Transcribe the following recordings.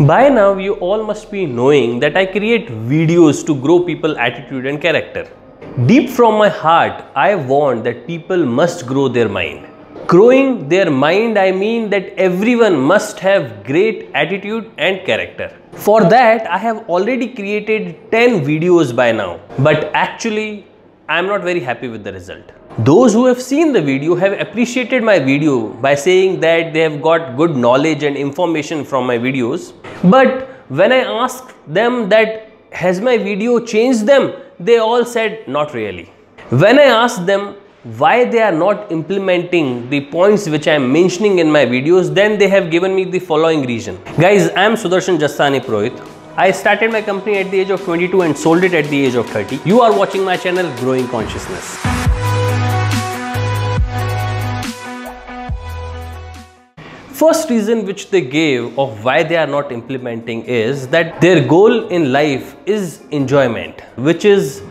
By now, you all must be knowing that I create videos to grow people's attitude and character. Deep from my heart, I want that people must grow their mind. Growing their mind, I mean that everyone must have great attitude and character. For that, I have already created 10 videos by now. But actually, I am not very happy with the result. Those who have seen the video have appreciated my video by saying that they have got good knowledge and information from my videos. But when I asked them that has my video changed them, they all said not really. When I asked them why they are not implementing the points which I am mentioning in my videos, then they have given me the following reason. Guys, I am Sudarshan Jassani Purohit. I started my company at the age of 22 and sold it at the age of 30. You are watching my channel Growing Consciousness. First reason which they gave of why they are not implementing is that their goal in life is enjoyment, which is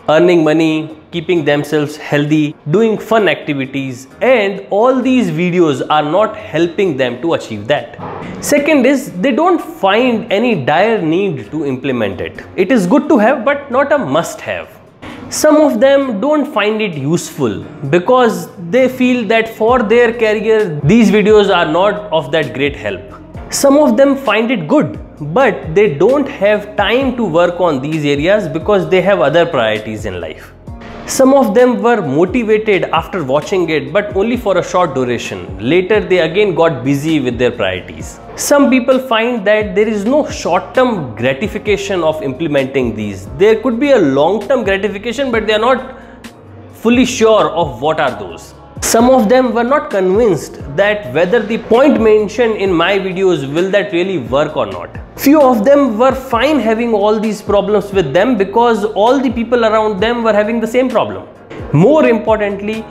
earning money, keeping themselves healthy, doing fun activities, and all these videos are not helping them to achieve that. Second is they don't find any dire need to implement it. It is good to have but not a must have. Some of them don't find it useful because they feel that for their career these videos are not of that great help. Some of them find it good, but they don't have time to work on these areas because they have other priorities in life. Some of them were motivated after watching it, but only for a short duration. Later they again got busy with their priorities. Some people find that there is no short-term gratification of implementing these. There could be a long-term gratification, but they are not fully sure of what are those. Some of them were not convinced that whether the point mentioned in my videos will that really work or not. Few of them were fine having all these problems with them because all the people around them were having the same problem. More importantly,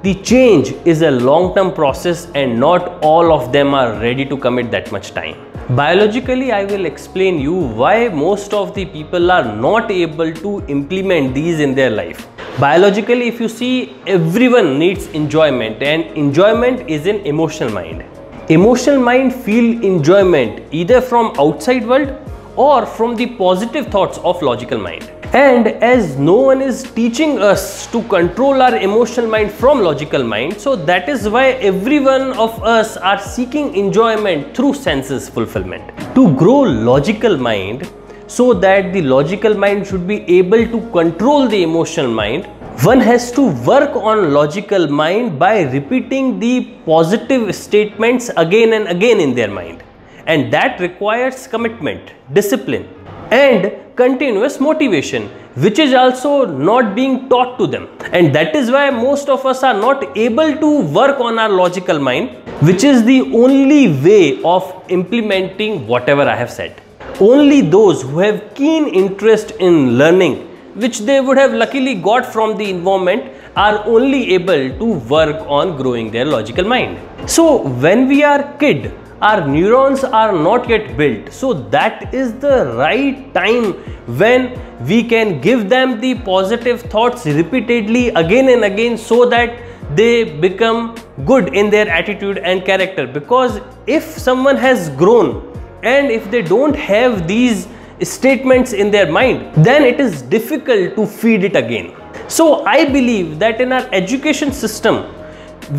the change is a long-term process and not all of them are ready to commit that much time. Biologically, I will explain you why most of the people are not able to implement these in their life. Biologically, if you see, everyone needs enjoyment, and enjoyment is an emotional mind. Emotional mind feel enjoyment either from outside world or from the positive thoughts of logical mind. And as no one is teaching us to control our emotional mind from logical mind, so that is why every one of us are seeking enjoyment through senses fulfillment. To grow logical mind, so that the logical mind should be able to control the emotional mind, one has to work on logical mind by repeating the positive statements again and again in their mind. And that requires commitment, discipline, and continuous motivation, which is also not being taught to them. And that is why most of us are not able to work on our logical mind, which is the only way of implementing whatever I have said. Only those who have keen interest in learning, which they would have luckily got from the environment, are only able to work on growing their logical mind. So when we are kid, our neurons are not yet built. So that is the right time when we can give them the positive thoughts repeatedly again and again so that they become good in their attitude and character. Because if someone has grown and if they don't have these statements in their mind, then it is difficult to feed it again. So I believe that in our education system,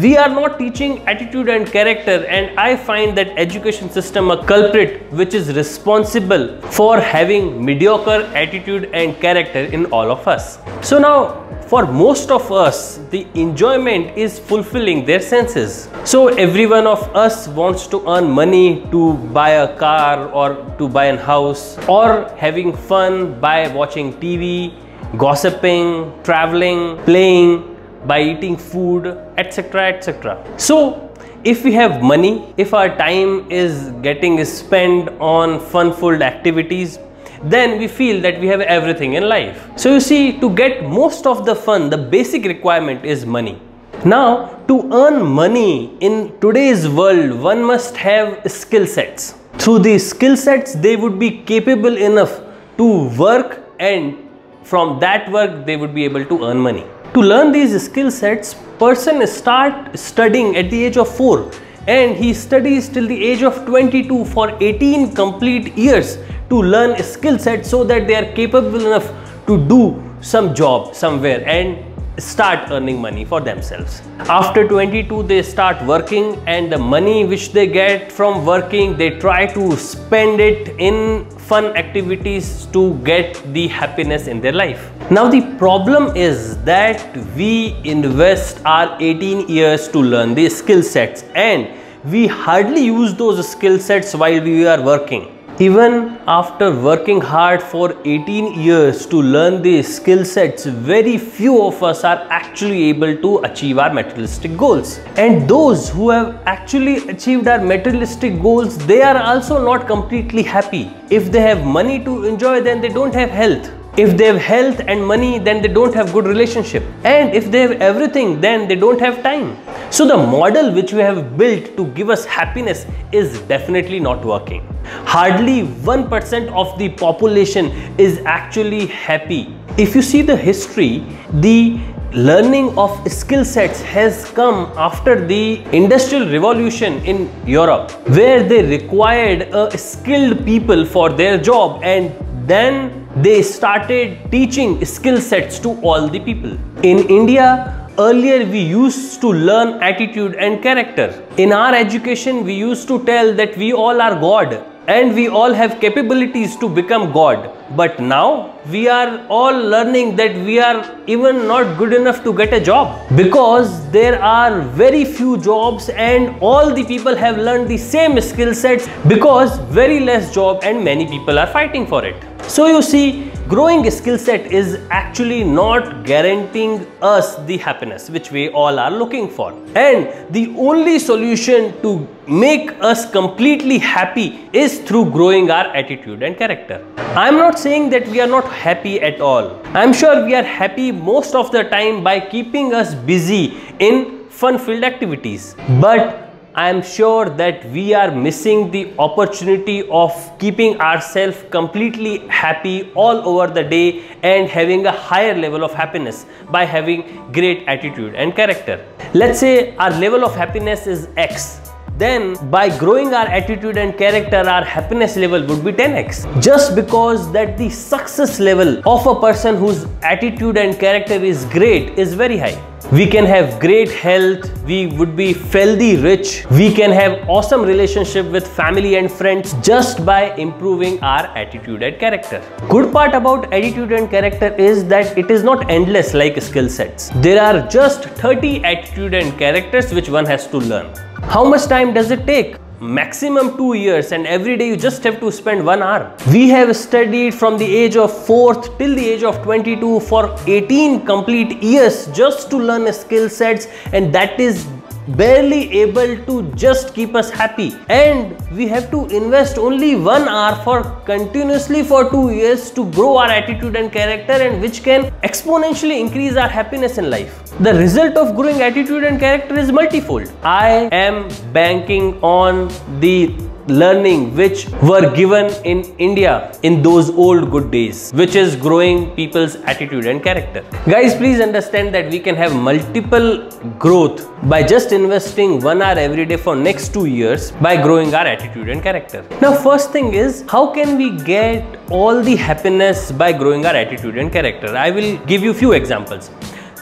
we are not teaching attitude and character, and I find that education system a culprit which is responsible for having mediocre attitude and character in all of us. So now, for most of us, the enjoyment is fulfilling their senses. So every one of us wants to earn money to buy a car or to buy a house, or having fun by watching TV, gossiping, traveling, playing, by eating food, etc., etc. So if we have money, if our time is getting spent on fun-filled activities, then we feel that we have everything in life. So you see, to get most of the fun, the basic requirement is money. Now, to earn money in today's world, one must have skill sets. Through these skill sets, they would be capable enough to work, and from that work, they would be able to earn money. To learn these skill sets, person start studying at the age of 4. and he studies till the age of 22 for 18 complete years to learn a skill set so that they are capable enough to do some job somewhere and start earning money for themselves. After 22 they start working, and the money which they get from working they try to spend it in fun activities to get the happiness in their life. Now the problem is that we invest our 18 years to learn these skill sets and we hardly use those skill sets while we are working. Even after working hard for 18 years to learn these skill sets, very few of us are actually able to achieve our materialistic goals. And those who have actually achieved our materialistic goals, they are also not completely happy. If they have money to enjoy, then they don't have health. If they have health and money, then they don't have good relationship. And if they have everything, then they don't have time. So the model which we have built to give us happiness is definitely not working. Hardly 1% of the population is actually happy. If you see the history, the learning of skill sets has come after the Industrial Revolution in Europe, where they required a skilled people for their job, and then they started teaching skill sets to all the people. In India, earlier we used to learn attitude and character. In our education, we used to tell that we all are God and we all have capabilities to become God. But now we are all learning that we are even not good enough to get a job, because there are very few jobs and all the people have learned the same skill sets because very less job and many people are fighting for it. So you see, growing a skill set is actually not guaranteeing us the happiness which we all are looking for. And the only solution to make us completely happy is through growing our attitude and character. I am not saying that we are not happy at all. I am sure we are happy most of the time by keeping us busy in fun-filled activities. But I am sure that we are missing the opportunity of keeping ourselves completely happy all over the day and having a higher level of happiness by having great attitude and character. Let's say our level of happiness is X. Then by growing our attitude and character, our happiness level would be 10x. Just because that the success level of a person whose attitude and character is great is very high. We can have great health, we would be filthy rich, we can have awesome relationship with family and friends just by improving our attitude and character. Good part about attitude and character is that it is not endless like skill sets. There are just 30 attitude and characters which one has to learn. How much time does it take? Maximum 2 years, and every day you just have to spend 1 hour. We have studied from the age of 4th till the age of 22 for 18 complete years just to learn skill sets, and that is barely able to just keep us happy. And we have to invest only 1 hour for continuously for 2 years to grow our attitude and character, and which can exponentially increase our happiness in life. The result of growing attitude and character is multifold. I am banking on the learning which were given in India in those old good days, which is growing people's attitude and character. Guys, please understand that we can have multiple growth by just investing 1 hour every day for next 2 years by growing our attitude and character. Now, first thing is, how can we get all the happiness by growing our attitude and character? I will give you few examples.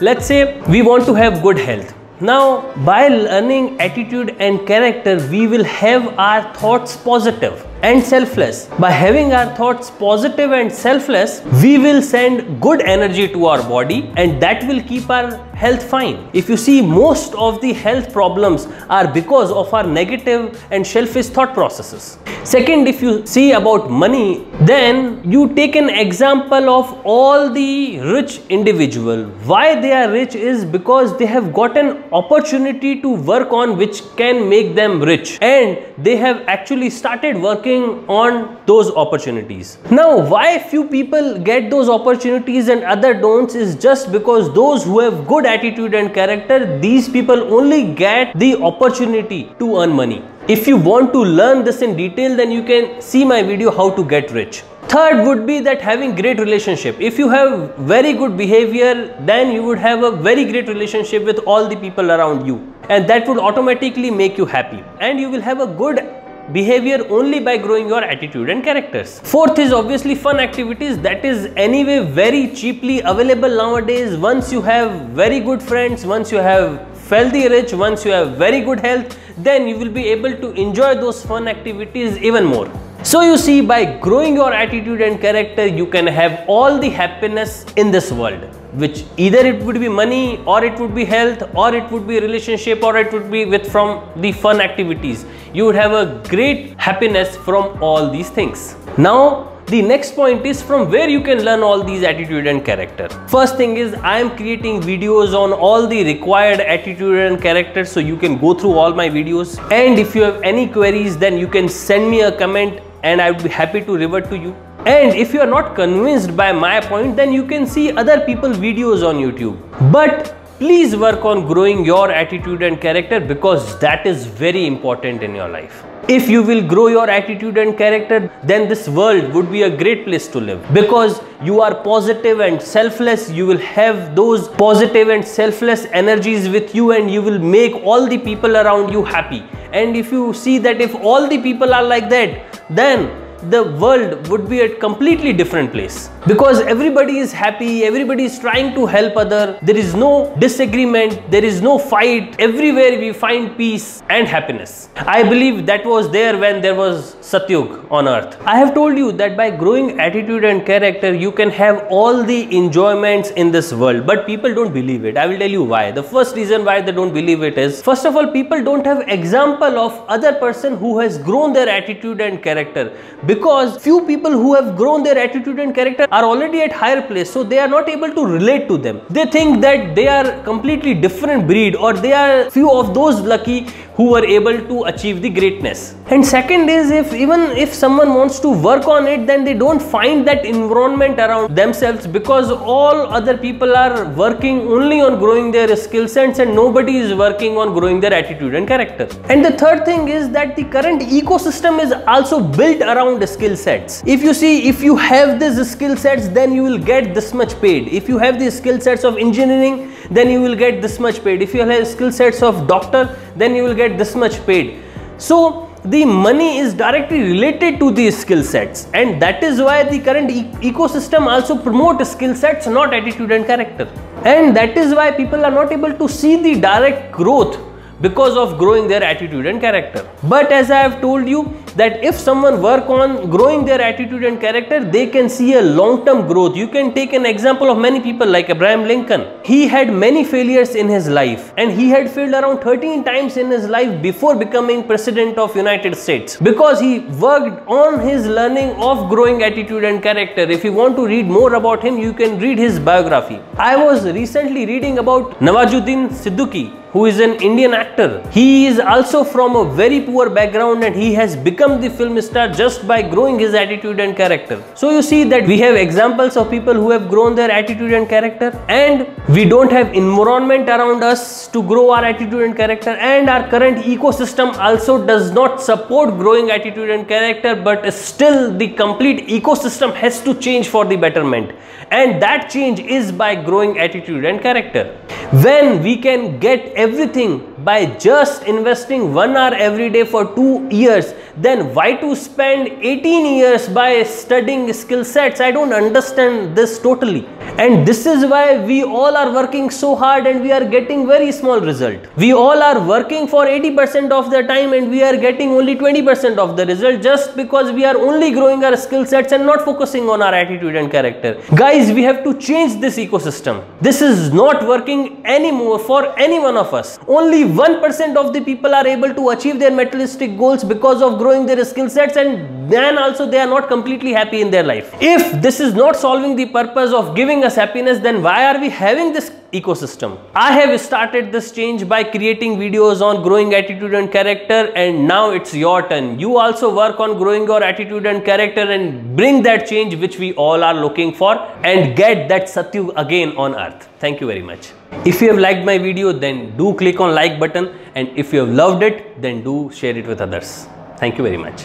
Let's say we want to have good health. Now, by learning attitude and character, we will have our thoughts positive and selfless. By having our thoughts positive and selfless, we will send good energy to our body, and that will keep our health fine. If you see, most of the health problems are because of our negative and selfish thought processes. Second, if you see about money, then you take an example of all the rich individual. Why they are rich is because they have got an opportunity to work on which can make them rich, and they have actually started working on those opportunities. Now, why few people get those opportunities and other don't is just because those who have good attitude and character, these people only get the opportunity to earn money. If you want to learn this in detail, then you can see my video how to get rich. Third would be that having great relationship. If you have very good behavior, then you would have a very great relationship with all the people around you, and that would automatically make you happy, and you will have a good behavior only by growing your attitude and characters. Fourth is obviously fun activities. That is anyway very cheaply available nowadays. Once you have very good friends, once you have filthy rich, once you have very good health, then you will be able to enjoy those fun activities even more. So you see, by growing your attitude and character, you can have all the happiness in this world, which either it would be money, or it would be health, or it would be relationship, or it would be from the fun activities. You would have a great happiness from all these things. Now, the next point is from where you can learn all these attitude and character. First thing is, I am creating videos on all the required attitude and character, so you can go through all my videos. And if you have any queries, then you can send me a comment and I would be happy to revert to you. And if you are not convinced by my point, then you can see other people's videos on YouTube. But please work on growing your attitude and character, because that is very important in your life. If you will grow your attitude and character, then this world would be a great place to live, because you are positive and selfless. You will have those positive and selfless energies with you, and you will make all the people around you happy. And if you see that if all the people are like that, then the world would be a completely different place, because everybody is happy, everybody is trying to help other. There is no disagreement, there is no fight. Everywhere we find peace and happiness. I believe that was there when there was Satyug on earth. I have told you that by growing attitude and character, you can have all the enjoyments in this world, but people don't believe it. I will tell you why. The first reason why they don't believe it is, first of all, people don't have example of other person who has grown their attitude and character, because few people who have grown their attitude and character are already at higher place, so they are not able to relate to them. They think that they are completely different breed, or they are few of those lucky who were able to achieve the greatness. And second is, even if someone wants to work on it, then they don't find that environment around themselves, because all other people are working only on growing their skill sets and nobody is working on growing their attitude and character. And the third thing is that the current ecosystem is also built around skill sets. If you see, if you have these skill sets, then you will get this much paid. If you have the skill sets of engineering, then you will get this much paid. If you have skill sets of doctor, then you will get this much paid. So the money is directly related to these skill sets, and that is why the current ecosystem also promotes skill sets, not attitude and character. And that is why people are not able to see the direct growth because of growing their attitude and character. But as I have told you, that if someone work on growing their attitude and character, they can see a long-term growth. You can take an example of many people like Abraham Lincoln. He had many failures in his life, and he had failed around 13 times in his life before becoming president of United States, because he worked on his learning of growing attitude and character. If you want to read more about him, you can read his biography. I was recently reading about Nawazuddin Siddiqui, who is an Indian actor. He is also from a very poor background, and he has become the film star just by growing his attitude and character. So you see that we have examples of people who have grown their attitude and character, and we don't have environment around us to grow our attitude and character, and our current ecosystem also does not support growing attitude and character, but still the complete ecosystem has to change for the betterment, and that change is by growing attitude and character. When we can get everything by just investing 1 hour every day for 2 years, then why to spend 18 years by studying skill sets? I don't understand this totally. And this is why we all are working so hard and we are getting very small result. We all are working for 80% of the time and we are getting only 20% of the result, just because we are only growing our skill sets and not focusing on our attitude and character. Guys, we have to change this ecosystem. This is not working anymore for any one of us. Only 1% of the people are able to achieve their materialistic goals because of growing their skill sets, and then also they are not completely happy in their life. If this is not solving the purpose of giving us happiness, then why are we having this ecosystem. I have started this change by creating videos on growing attitude and character, and now it's your turn. You also work on growing your attitude and character and bring that change which we all are looking for, and get that Satyug again on earth. Thank you very much. If you have liked my video, then do click on like button, and if you have loved it, then do share it with others. Thank you very much.